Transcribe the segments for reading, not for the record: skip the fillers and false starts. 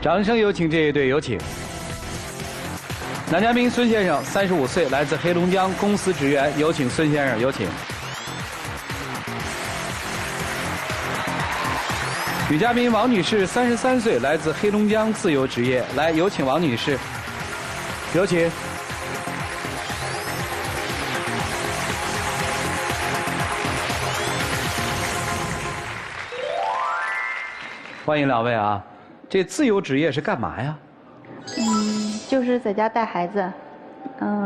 掌声有请这一对，有请。男嘉宾孙先生，35岁，来自黑龙江，公司职员，有请孙先生，有请。女嘉宾王女士，33岁，来自黑龙江，自由职业，来，有请王女士，有请。欢迎两位啊！这自由职业是干嘛呀？就是在家带孩子，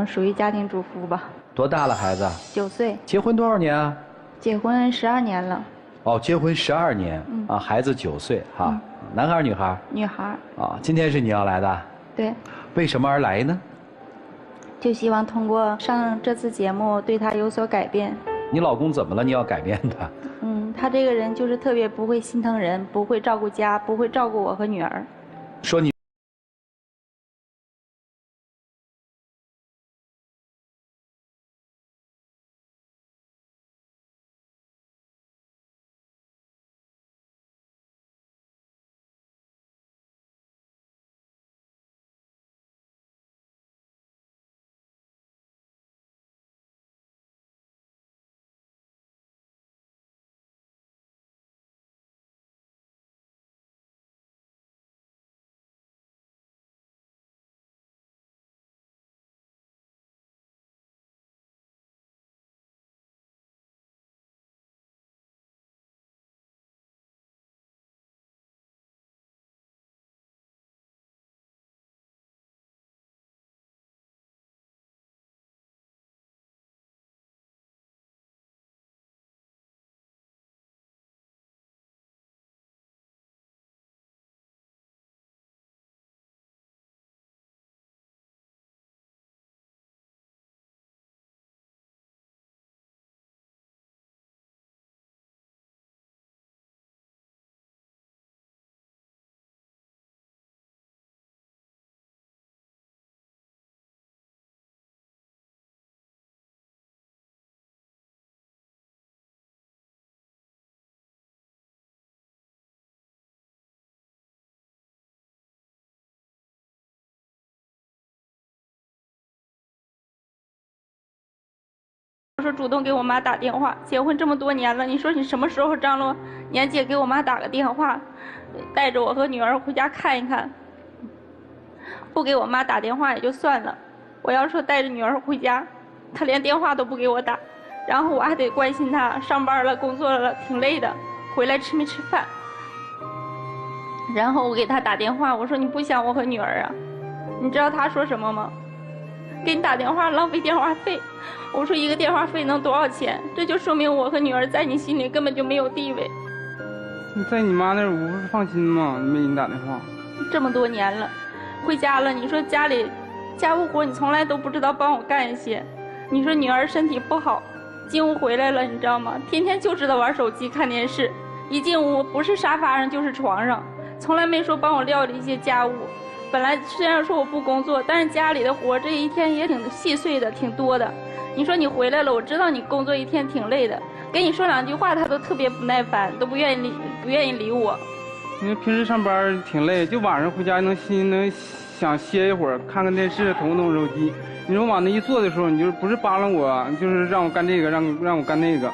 属于家庭主妇吧。多大了孩子？9岁。结婚多少年啊？结婚12年了。哦，结婚12年，啊，孩子9岁哈，男孩女孩？女孩。啊，今天是你要来的？对。为什么而来呢？就希望通过上这次节目对他有所改变。你老公怎么了？你要改变他？他这个人就是特别不会心疼人，不会照顾家，不会照顾我和女儿。说你。我说主动给我妈打电话，结婚这么多年了，你说你什么时候张罗年节给我妈打个电话，带着我和女儿回家看一看。不给我妈打电话也就算了，我要说带着女儿回家，她连电话都不给我打，然后我还得关心她，上班了工作了挺累的，回来吃没吃饭。然后我给她打电话，我说你不想我和女儿啊？你知道她说什么吗？给你打电话浪费电话费。我说一个电话费能多少钱？这就说明我和女儿在你心里根本就没有地位。你在你妈那儿我不是放心吗？没给你打电话。这么多年了，回家了，你说家里家务活你从来都不知道帮我干一些。你说女儿身体不好，进屋回来了，你知道吗？天天就知道玩手机看电视，一进屋不是沙发上就是床上，从来没说帮我料理一些家务。本来虽然说我不工作，但是家里的活这一天也挺细碎的，挺多的。你说你回来了，我知道你工作一天挺累的，跟你说两句话他都特别不耐烦，都不愿意理我。因为平时上班挺累，就晚上回家能想歇一会儿，看看电视，动动手机。你说往那一坐的时候，你就不是扒拉我，就是让我干这个，让我干那个。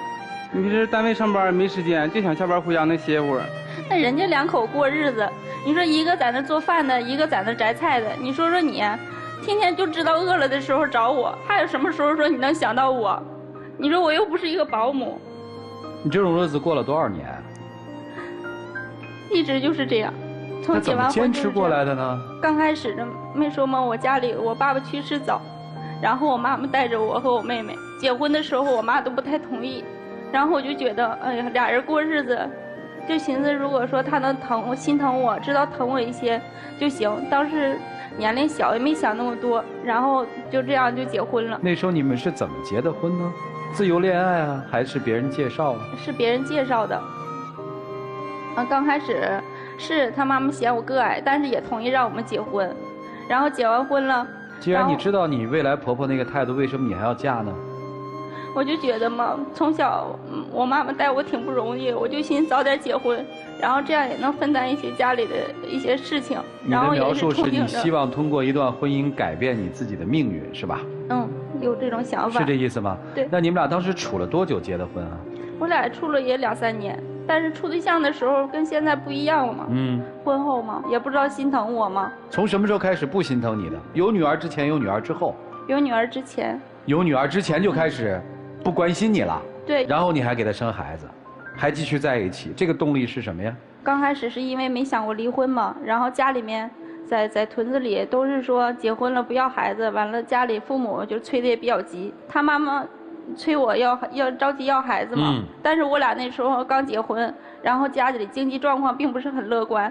你平时单位上班没时间，就想下班回家能歇一会儿。那人家两口过日子，你说一个在那做饭的，一个在那摘菜的，你说你天天就知道饿了的时候找我，还有什么时候说你能想到我？你说我又不是一个保姆。你这种日子过了多少年？一直就是这样，从结完婚坚持过来的呢？刚开始的没说吗？我家里我爸爸去世早，然后我妈妈带着我和我妹妹。结婚的时候我妈都不太同意，然后我就觉得，哎呀，俩人过日子，就寻思如果说他能心疼我，知道疼我一些就行。当时年龄小，也没想那么多，然后就这样就结婚了。那时候你们是怎么结的婚呢？自由恋爱啊，还是别人介绍啊？是别人介绍的。刚开始是他妈妈嫌我个矮，但是也同意让我们结婚。然后结完婚了，既然你知道你未来婆婆那个态度，为什么你还要嫁呢？我就觉得嘛，从小我妈妈带我挺不容易，我就寻思早点结婚，然后这样也能分担一些家里的一些事情。你的描述是你希望通过一段婚姻改变你自己的命运，是吧？嗯，有这种想法。是这意思吗？对。那你们俩当时处了多久结的婚啊？我俩处了也2、3年，但是处对象的时候跟现在不一样了嘛。婚后嘛，也不知道心疼我嘛。从什么时候开始不心疼你的？有女儿之前，有女儿之后？有女儿之前。有女儿之前就开始不关心你了。对。然后你还给她生孩子，还继续在一起，这个动力是什么呀？刚开始是因为没想过离婚嘛，然后家里面在屯子里都是说结婚了不要孩子，完了家里父母就催得也比较急，他妈妈催我要着急要孩子嘛。但是我俩那时候刚结婚，然后家里经济状况并不是很乐观。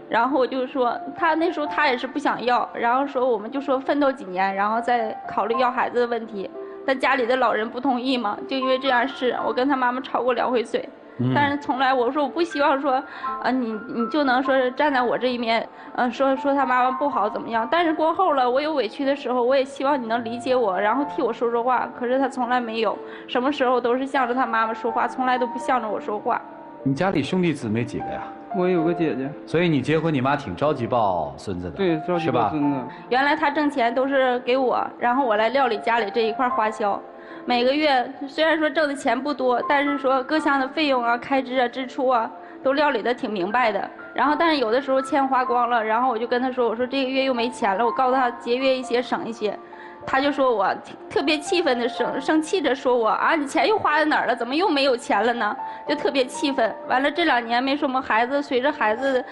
然后我就说他那时候他也是不想要，然后说我们就说奋斗几年，然后再考虑要孩子的问题。但家里的老人不同意嘛，就因为这样事，我跟他妈妈吵过2回嘴。但是从来我说我不希望说，你就能说站在我这一面，说他妈妈不好怎么样。但是过后了，我有委屈的时候，我也希望你能理解我，然后替我说说话。可是他从来没有，什么时候都是向着他妈妈说话，从来都不向着我说话。你家里兄弟姊妹几个呀？我有个姐姐。所以你结婚，你妈挺着急抱孙子的。对，着急抱孙子。原来他挣钱都是给我，然后我来料理家里这一块花销。每个月虽然说挣的钱不多，但是说各项的费用啊、开支啊、支出啊，都料理的挺明白的。然后，但是有的时候钱花光了，然后我就跟他说：“我说这个月又没钱了，我告诉他节约一些，省一些。”他就说我特别气愤的生气着说我啊，你钱又花在哪儿了？怎么又没有钱了呢？就特别气愤。完了这2年没什么孩子，随着孩子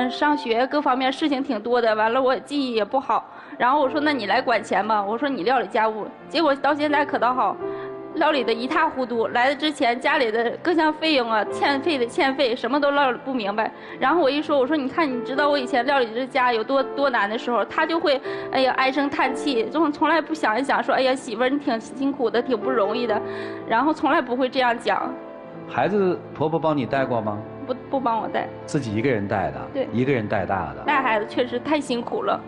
上学各方面事情挺多的，完了我记忆也不好。然后我说那你来管钱吧，我说你料理家务。结果到现在可倒好，料理的一塌糊涂。来的之前家里的各项费用啊、欠费什么都料理不明白。然后我一说，我说你看，你知道我以前料理这家有多难的时候，他就会哎呀唉声叹气，从来不想一想说哎呀媳妇儿你挺辛苦的，挺不容易的，然后从来不会这样讲。孩子婆婆帮你带过吗？不帮我带，自己一个人带的。对，一个人带大的。带孩子确实太辛苦了。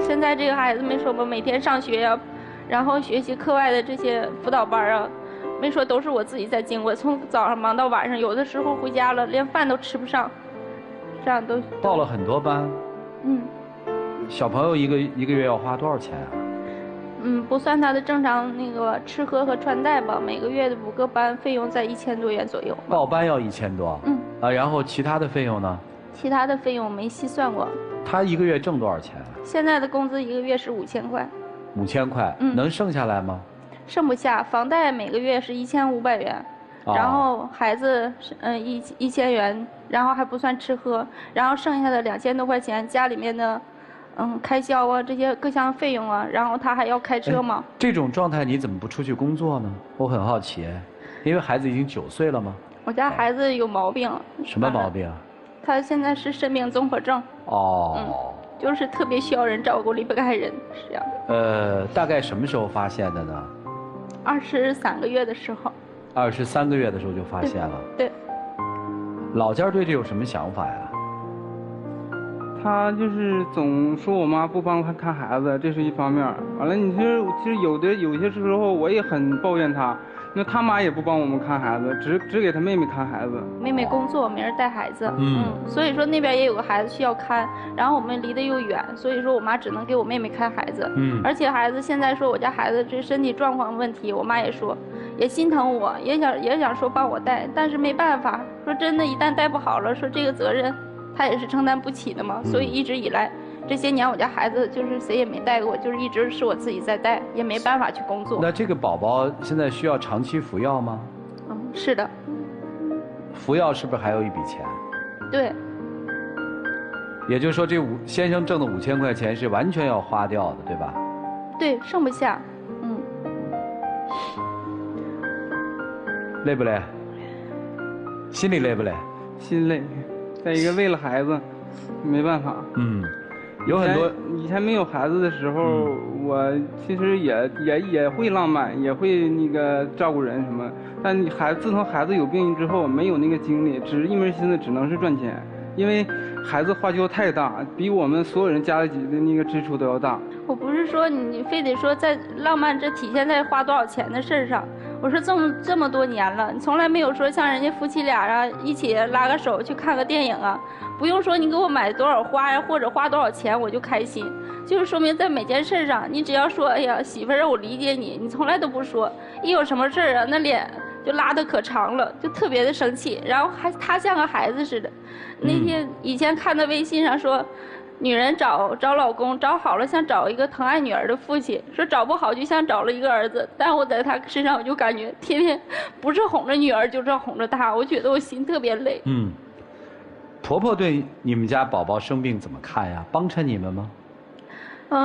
现在这个孩子没说吧，每天上学呀，然后学习课外的这些辅导班啊，没说都是我自己在经过，从早上忙到晚上，有的时候回家了连饭都吃不上，这样都报了很多班。小朋友一个月要花多少钱啊？不算他的正常那个吃喝和穿戴吧，每个月的5个班费用在1000多元左右。报班要1000多。然后其他的费用呢？其他的费用没细算过。他一个月挣多少钱啊？现在的工资一个月是5000块。5000块，能剩下来吗？剩不下，房贷每个月是1500元，然后孩子是1000元，然后还不算吃喝，然后剩下的2000多块钱家里面的开销啊，这些各项费用啊，然后他还要开车嘛。这种状态你怎么不出去工作呢？我很好奇，因为孩子已经9岁了吗？我家孩子有毛病。什么毛病啊？他现在是肾病综合症。就是特别需要人照顾，离不开人，是这样。大概什么时候发现的呢？23个月的时候。23个月的时候就发现了。对。老家对这有什么想法呀？他就是总说我妈不帮他看孩子，这是一方面。完了，其实有些时候我也很抱怨他，那他妈也不帮我们看孩子，只给他妹妹看孩子。妹妹工作没人带孩子，所以说那边也有个孩子需要看，然后我们离得又远，所以说我妈只能给我妹妹看孩子。而且孩子现在说我家孩子这身体状况问题，我妈也说，也心疼我，也想说帮我带，但是没办法，说真的，一旦带不好了，说这个责任她也是承担不起的嘛，所以一直以来。这些年我家孩子就是谁也没带过，就是一直是我自己在带，也没办法去工作。那这个宝宝现在需要长期服药吗？是的。服药是不是还有一笔钱？对。也就是说，这先生挣的5000块钱是完全要花掉的，对吧？对，剩不下。累不累？心里累不累？心累。再一个，为了孩子，没办法。有很多以前没有孩子的时候，我其实也会浪漫，也会那个照顾人什么。但自从孩子有病之后，没有那个精力，只是一门心思只能是赚钱。因为孩子花销太大，比我们所有人加起的那个支出都要大。我不是说你非得说在浪漫这体现在花多少钱的事儿上，我说这么多年了，你从来没有说像人家夫妻俩啊一起拉个手去看个电影啊，不用说你给我买多少花呀，或者花多少钱我就开心，就是说明在每件事上，你只要说哎呀媳妇儿让我理解你，你从来都不说，一有什么事儿啊那脸就拉得可长了，就特别的生气，然后他像个孩子似的。那天以前看到微信上说，女人找老公找好了像找一个疼爱女儿的父亲，说找不好就像找了一个儿子。但我在他身上我就感觉天天不是哄着女儿就是哄着他，我觉得我心特别累。婆婆对你们家宝宝生病怎么看呀？帮衬你们吗？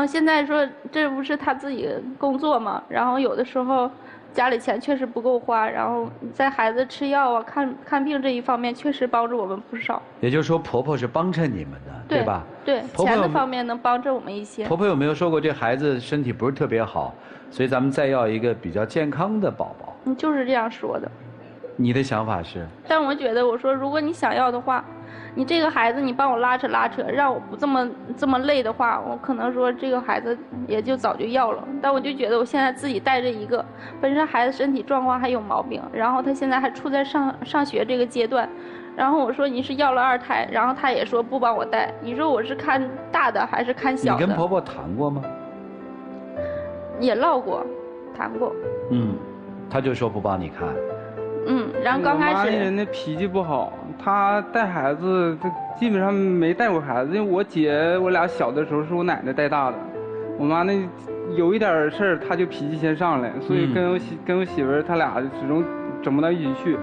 现在说这不是他自己工作嘛，然后有的时候家里钱确实不够花，然后在孩子吃药啊、看病这一方面确实帮助我们不少。也就是说，婆婆是帮衬你们的，对吧？对，钱的方面能帮着我们一些。婆婆有没有说过这孩子身体不是特别好，所以咱们再要一个比较健康的宝宝？就是这样说的。你的想法是？但我觉得，我说如果你想要的话，你这个孩子你帮我拉扯，让我不这么累的话，我可能说这个孩子也就早就要了。但我就觉得我现在自己带着一个，本身孩子身体状况还有毛病，然后他现在还处在上学这个阶段，然后我说你是要了2胎，然后他也说不帮我带，你说我是看大的还是看小的？你跟婆婆谈过吗？也唠过，谈过。他就说不帮你看。然后刚开始。我妈人的脾气不好，她带孩子，她基本上没带过孩子。因为我姐我俩小的时候是我奶奶带大的，我妈那有一点事儿，她就脾气先上来，所以跟我媳妇儿，她俩始终整不到一起去。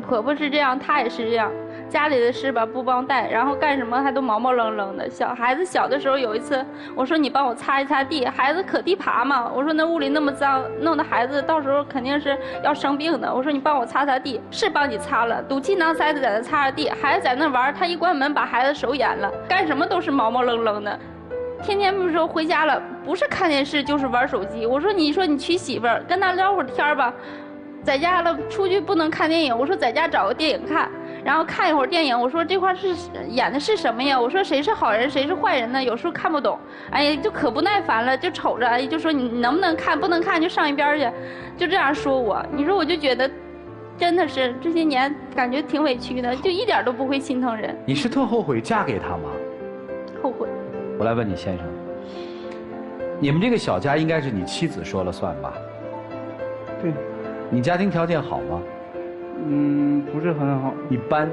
婆婆是这样，她也是这样，家里的事吧不帮带，然后干什么还都毛毛愣愣的。孩子小的时候有一次，我说你帮我擦一擦地，孩子可地爬嘛，我说那屋里那么脏，弄得孩子到时候肯定是要生病的。我说你帮我擦擦地，是帮你擦了，赌气囊塞的在那擦着地，孩子在那玩，他一关门把孩子手淹了，干什么都是毛毛愣愣的。天天不是说回家了，不是看电视就是玩手机。我说你娶媳妇儿，跟他聊会儿天吧。在家了，出去不能看电影。我说在家找个电影看，然后看一会儿电影。我说这块是演的是什么呀？我说谁是好人，谁是坏人呢？有时候看不懂，哎呀，就可不耐烦了，就瞅着，哎，就说你能不能看，不能看就上一边去，就这样说我。你说我就觉得，真的是这些年感觉挺委屈的，就一点都不会心疼人。你是特后悔嫁给他吗？后悔。我来问你先生，你们这个小家应该是你妻子说了算吧？对。你家庭条件好吗？不是很好，一般，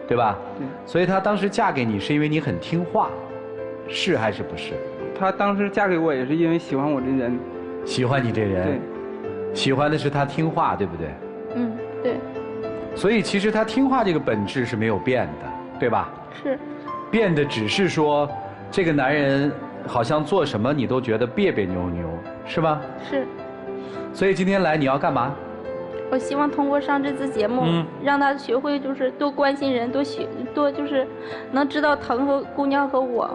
对吧？对。所以她当时嫁给你是因为你很听话，是还是不是？她当时嫁给我也是因为喜欢我这人。喜欢你这人。对。喜欢的是她听话，对不对？对。所以其实她听话这个本质是没有变的，对吧？是。变的只是说，这个男人好像做什么你都觉得别别扭扭，是吧？是。所以今天来你要干嘛？我希望通过上这次节目，让他学会就是多关心人，多就是能知道疼和姑娘和我。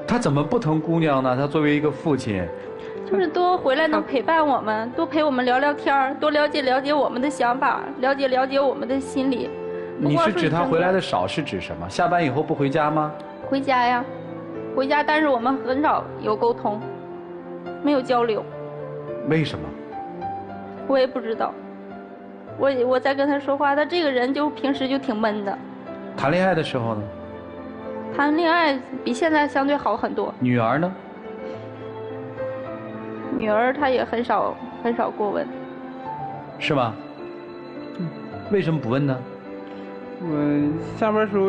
他怎么不疼姑娘呢？他作为一个父亲，就是多回来能陪伴我们，多陪我们聊聊天，多了解我们的想法，了解我们的心理。你是指他回来的少是指什么？下班以后不回家吗？回家呀，回家，但是我们很少有沟通，没有交流。为什么？我也不知道。我在跟他说话，他这个人就平时就挺闷的。谈恋爱的时候呢？谈恋爱比现在相对好很多。女儿呢？女儿她也很少过问。是吗？为什么不问呢？我下班时候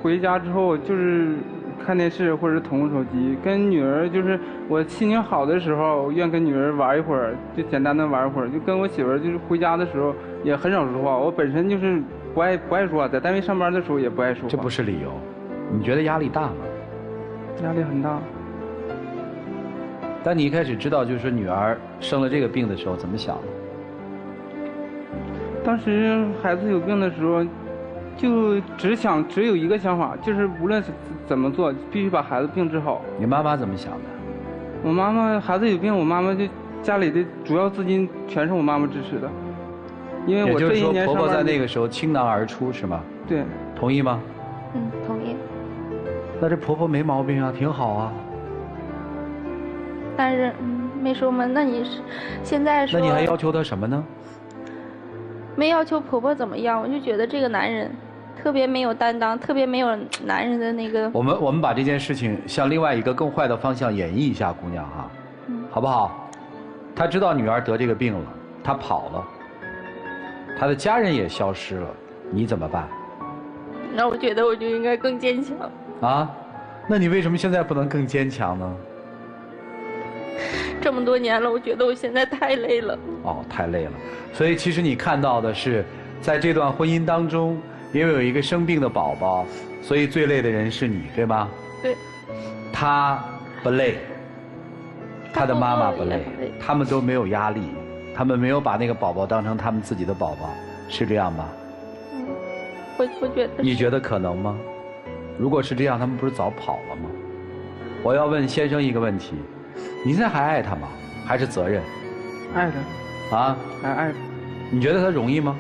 回家之后就是看电视或者是捅手机，跟女儿就是我心情好的时候，我愿跟女儿玩一会儿，就简单的玩一会儿。就跟我媳妇儿就是回家的时候也很少说话。我本身就是不爱说话，在单位上班的时候也不爱说话。这不是理由。你觉得压力大吗？压力很大。当你一开始知道就是说女儿生了这个病的时候，怎么想的？当时孩子有病的时候，就只有一个想法，就是无论怎么做，必须把孩子病治好。你妈妈怎么想的？我妈妈孩子有病，我妈妈就家里的主要资金全是我妈妈支持的，因为我这一年上班。也就是说，婆婆在那个时候倾囊而出，是吗？对。同意吗？同那这婆婆没毛病啊，挺好啊。但是没说嘛，那你是现在说，那你还要求她什么呢？没要求婆婆怎么样，我就觉得这个男人特别没有担当，特别没有男人的那个。我们把这件事情向另外一个更坏的方向演绎一下，姑娘哈，好不好？他知道女儿得这个病了，他跑了，他的家人也消失了，你怎么办？那我觉得我就应该更坚强。啊？那你为什么现在不能更坚强呢？这么多年了，我觉得我现在太累了。哦，太累了。所以其实你看到的是，在这段婚姻当中，因为有一个生病的宝宝，所以最累的人是你，对吗？对。他不累，他的妈妈不累，他们都没有压力，他们没有把那个宝宝当成他们自己的宝宝，是这样吧？我觉得。你觉得可能吗？如果是这样，他们不是早跑了吗？我要问先生一个问题。你现在还爱他吗？还是责任？爱他。啊？还爱他。你觉得他容易吗？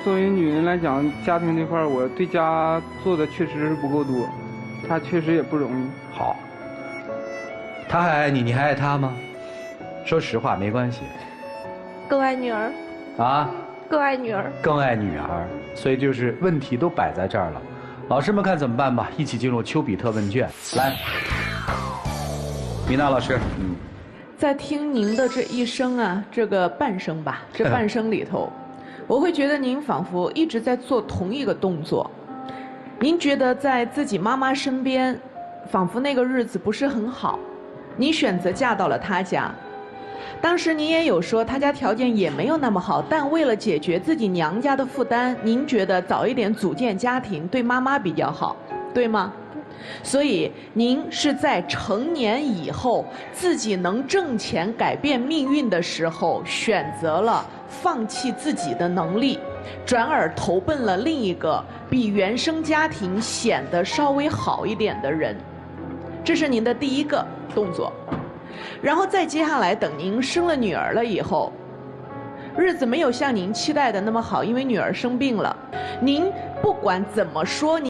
作为女人来讲，家庭这块我对家做的确实是不够多，他确实也不容易。好。他还爱你，你还爱他吗？说实话，没关系。更爱女儿。啊？更爱女儿。更爱女儿，所以就是问题都摆在这儿了。老师们看怎么办吧？一起进入丘比特问卷，来。米娜老师，在听您的这一生啊，这个半生吧，这半生里头，我会觉得您仿佛一直在做同一个动作。您觉得在自己妈妈身边，仿佛那个日子不是很好，您选择嫁到了她家。当时您也有说，她家条件也没有那么好，但为了解决自己娘家的负担，您觉得早一点组建家庭对妈妈比较好，对吗？所以您是在成年以后自己能挣钱改变命运的时候，选择了放弃自己的能力，转而投奔了另一个比原生家庭显得稍微好一点的人。这是您的第一个动作。然后再接下来，等您生了女儿了以后，日子没有像您期待的那么好，因为女儿生病了。您不管怎么说，您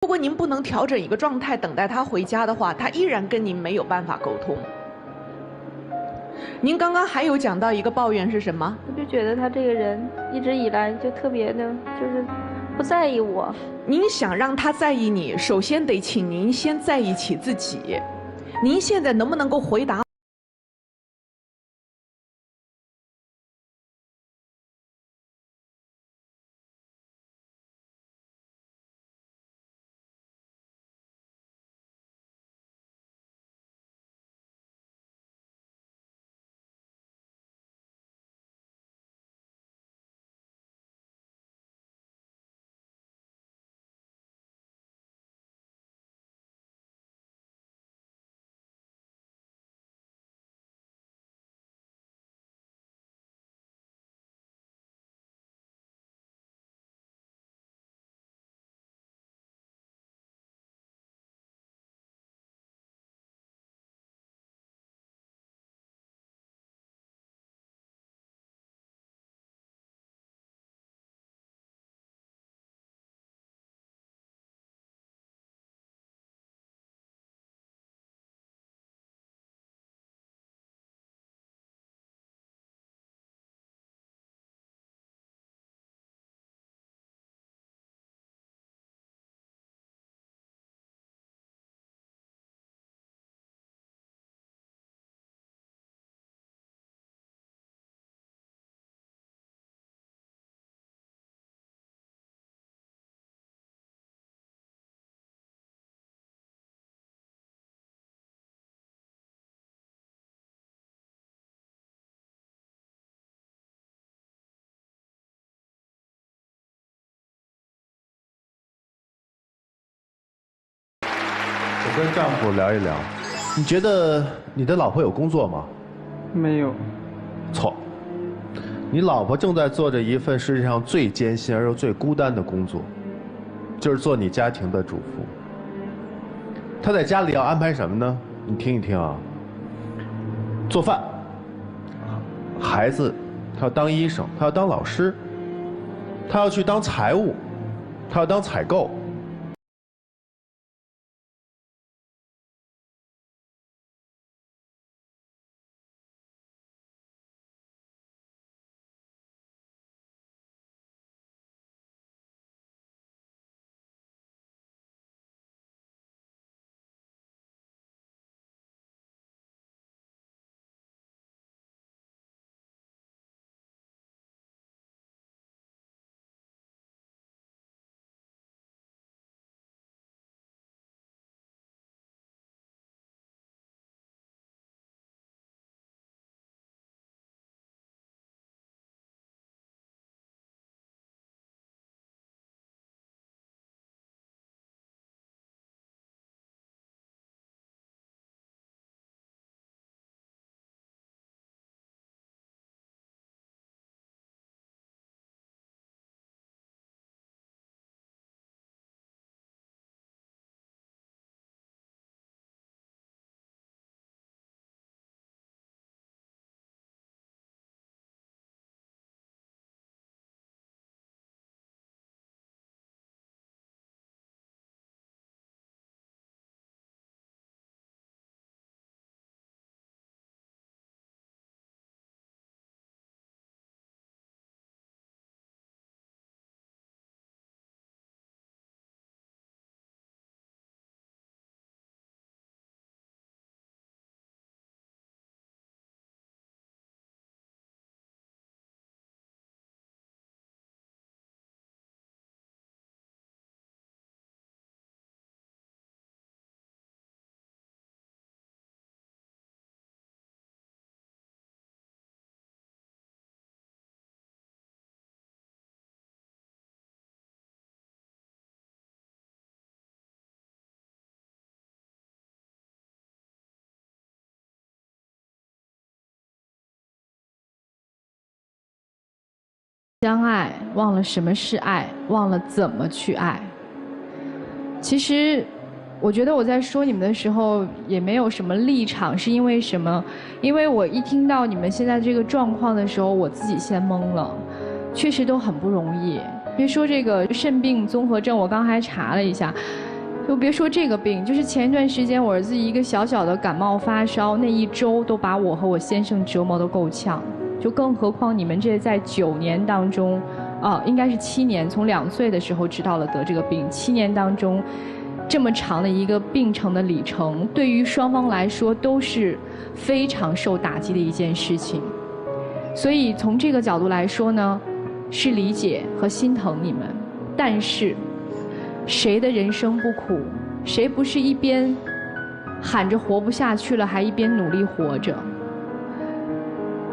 如果您不能调整一个状态，等待他回家的话，他依然跟您没有办法沟通。您刚刚还有讲到一个抱怨是什么？我就觉得他这个人一直以来就特别的，就是不在意我。您想让他在意你，首先得请您先在意起自己。您现在能不能够回答？跟丈夫聊一聊，你觉得你的老婆有工作吗？没有。错，你老婆正在做着一份世界上最艰辛而又最孤单的工作，就是做你家庭的主妇。她在家里要安排什么呢？你听一听啊，做饭，孩子，她要当医生，她要当老师，她要去当财务，她要当采购。相爱，忘了什么是爱，忘了怎么去爱。其实，我觉得我在说你们的时候也没有什么立场，是因为什么？因为我一听到你们现在这个状况的时候，我自己先懵了。确实都很不容易。别说这个肾病综合症，我刚还查了一下，就别说这个病，就是前一段时间我儿子一个小小的感冒发烧，那一周都把我和我先生折磨得够呛。就更何况你们这在9年当中，应该是7年，从2岁的时候知道了得这个病，7年当中，这么长的一个病程的里程，对于双方来说都是非常受打击的一件事情。所以从这个角度来说呢，是理解和心疼你们。但是，谁的人生不苦？谁不是一边喊着活不下去了，还一边努力活着？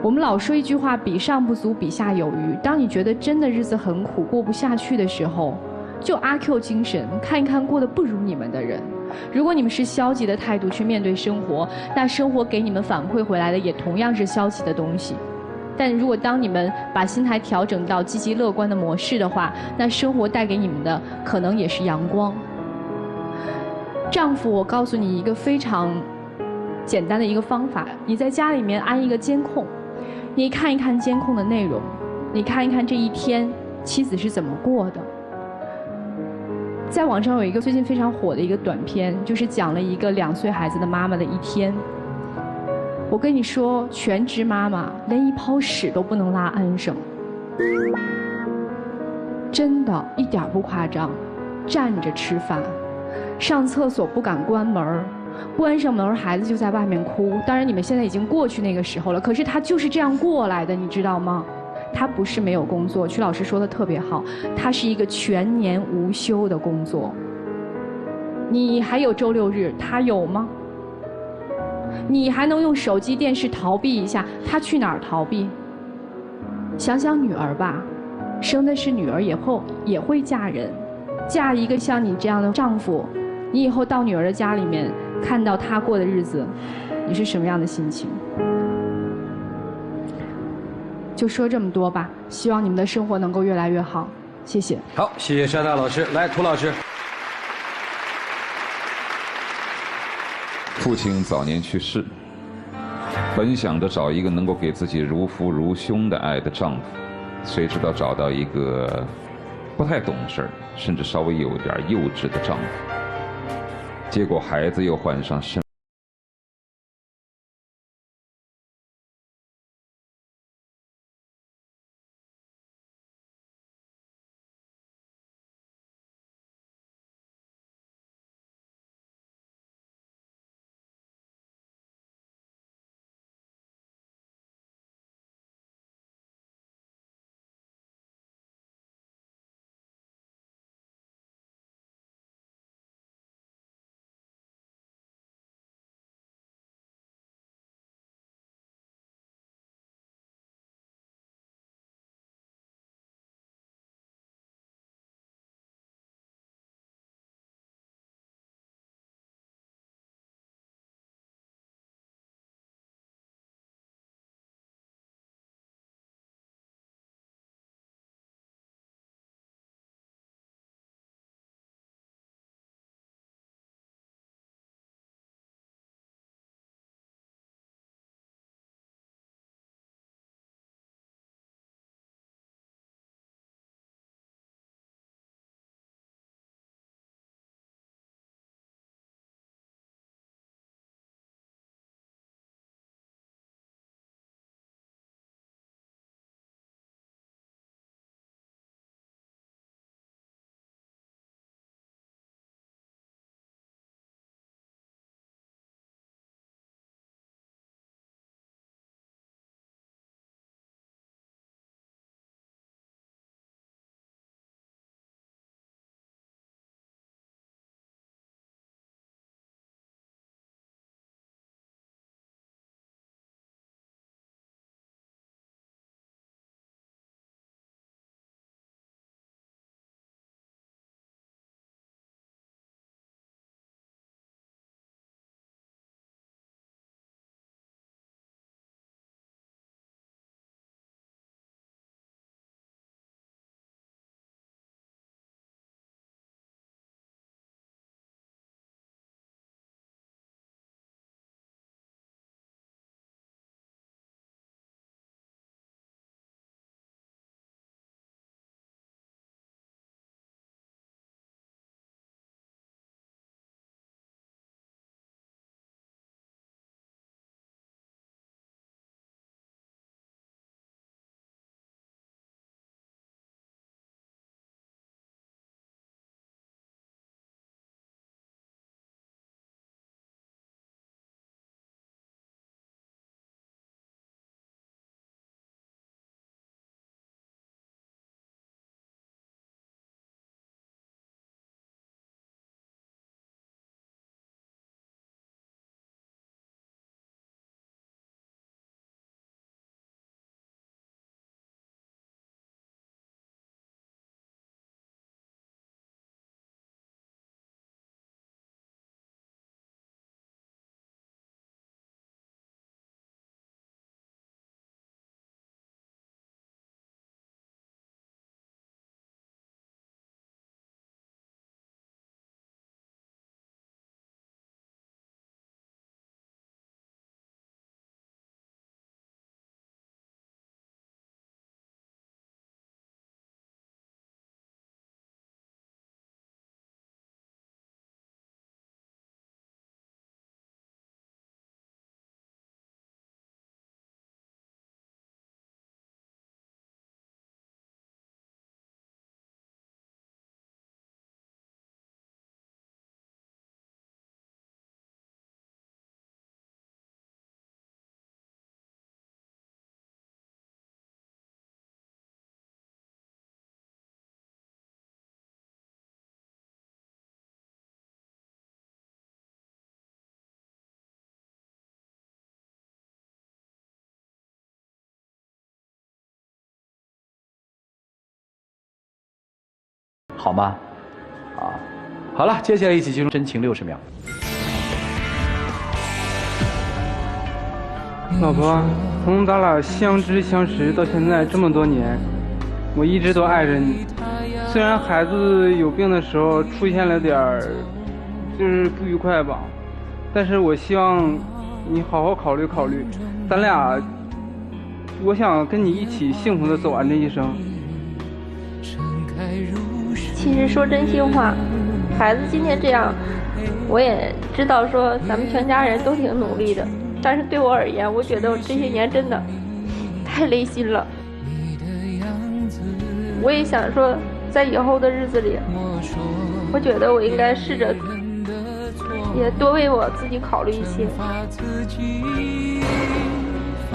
我们老说一句话，比上不足，比下有余。当你觉得真的日子很苦，过不下去的时候，就阿 Q 精神，看一看过得不如你们的人。如果你们是消极的态度去面对生活，那生活给你们反馈回来的也同样是消极的东西。但如果当你们把心态调整到积极乐观的模式的话，那生活带给你们的可能也是阳光。丈夫，我告诉你一个非常简单的一个方法，你在家里面安一个监控。你看一看监控的内容，你看一看这一天妻子是怎么过的。在网上有一个最近非常火的一个短片，就是讲了一个2岁孩子的妈妈的一天。我跟你说，全职妈妈连一泡屎都不能拉安生，真的一点不夸张。站着吃饭，上厕所不敢关门，关上门孩子就在外面哭。当然你们现在已经过去那个时候了，可是他就是这样过来的，你知道吗？他不是没有工作，曲老师说的特别好，他是一个全年无休的工作。你还有周6日，他有吗？你还能用手机电视逃避一下，他去哪儿逃避？想想女儿吧，生的是女儿，以后也会嫁人，嫁一个像你这样的丈夫，你以后到女儿的家里面，看到她过的日子，你是什么样的心情？就说这么多吧，希望你们的生活能够越来越好，谢谢。好，谢谢山大老师，来涂老师。父亲早年去世，本想着找一个能够给自己如父如兄的爱的丈夫，谁知道找到一个不太懂事儿，甚至稍微有点幼稚的丈夫，结果孩子又患上肾。好吗？啊，好了，接下来一起进入真情60秒。老婆，从咱俩相知相识到现在这么多年，我一直都爱着你。虽然孩子有病的时候出现了点儿就是不愉快吧，但是我希望你好好考虑考虑，咱俩，我想跟你一起幸福的走完这一生。其实说真心话，孩子今天这样，我也知道说咱们全家人都挺努力的，但是对我而言，我觉得我这些年真的太累心了。我也想说，在以后的日子里，我觉得我应该试着也多为我自己考虑一些。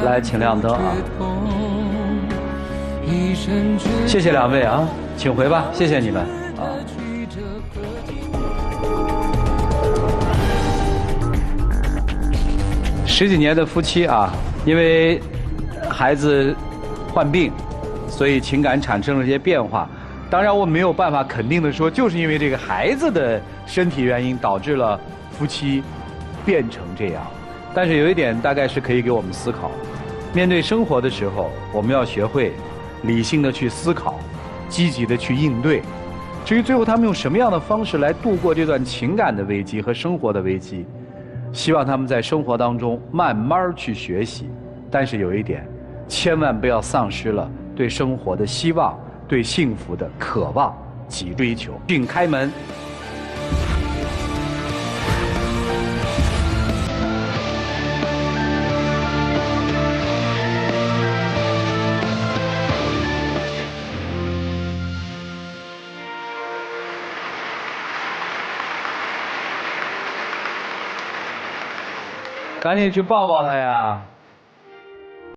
来，请亮灯啊！谢谢2位啊，请回吧，谢谢你们啊。10几年的夫妻啊，因为孩子患病，所以情感产生了一些变化。当然，我没有办法肯定的说，就是因为这个孩子的身体原因导致了夫妻变成这样。但是有一点大概是可以给我们思考：面对生活的时候，我们要学会理性的去思考，积极的去应对。至于最后他们用什么样的方式来度过这段情感的危机和生活的危机，希望他们在生活当中慢慢去学习。但是有一点，千万不要丧失了对生活的希望，对幸福的渴望及追求。请开门。赶紧去抱抱他呀！